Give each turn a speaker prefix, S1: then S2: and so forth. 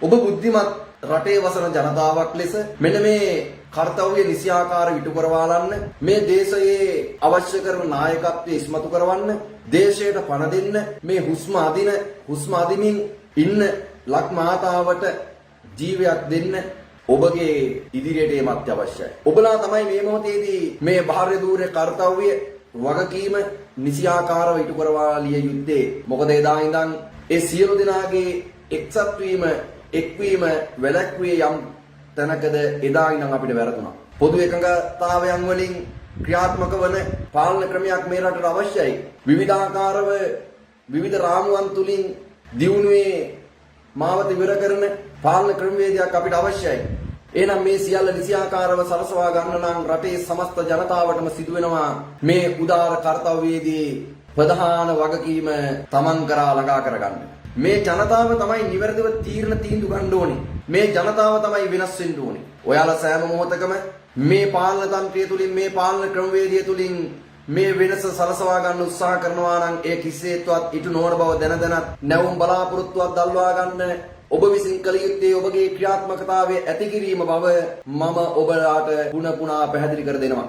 S1: ඔබ බුද්ධිමත් රටේ වසන ජනතාවක් ලෙස මෙන්න මේ කාර්යය නිසියාකාර විටු කරවාලන්න මේ දේශයේ අවශ්‍ය කරන නායකත්වය ඉස්මතු කරවන්න දේශයට පණ දෙන්න මේ හුස්ම අදිමින් ඉන්න ලක් මාතාවට ජීවයක් දෙන්න ඔබගේ ඉදිරියට එමත් අවශ්‍යයි. ඔබලා තමයි මේ මොහොතේදී මේ භාර්ය දූරේ කාර්යය වගකීම නිසියාකාරව ඉටු කරවාලිය යුත්තේ. මොකද එදා ඉඳන් ඒ සියලු දෙනාගේ එක්සත් වීම එක්වීම වැළැක්විය යම් තැනකද එදා ඉඳන් අපිට වැරදුනා. පොදු එකඟතාවයන් වලින් ක්‍රියාත්මක වන පාලන ක්‍රමයක් මේ රටට අවශ්‍යයි. විවිධාකාරව විවිධ රාමුවන් තුලින් දියුණුවේ මාවත ඉවර කරන පාලන ක්‍රමවේදයක් අපිට අවශ්‍යයි. එහෙනම් මේ සියල්ල නිසියාකාරව සලසවා ගන්න නම් රටේ සමස්ත ජනතාවටම සිදු වෙනවා මේ උදාර කාර්යවේදී ප්‍රධාන වගකීම තමන් කරා ළඟා කරගන්න. මේ ජනතාව තමයි නිවැරදිව තීන්දුව ගන්න ඕනේ. මේ ජනතාව තමයි වෙනස් වෙන්න ඕනේ. ඔයාලා සෑම මොහොතකම මේ පාලන තන්ත්‍රය තුලින් මේ පාලන ක්‍රමවේදය තුලින් මේ වෙනස සලසවා ගන්න උත්සාහ කරනවා නම් ඒ කිසිසේත්වත් ඉටු නොවන බව දැනදැනත් නැවුම් බලාපොරොත්තුවක් දල්වා ගන්න ඔබ විසින් කළ යුත්තේ ඔබගේ ක්‍රියාත්මකතාවයේ ඇති කිරීම බව මම ඔබලාට පුන පුනා පැහැදිලි කර දෙනවා.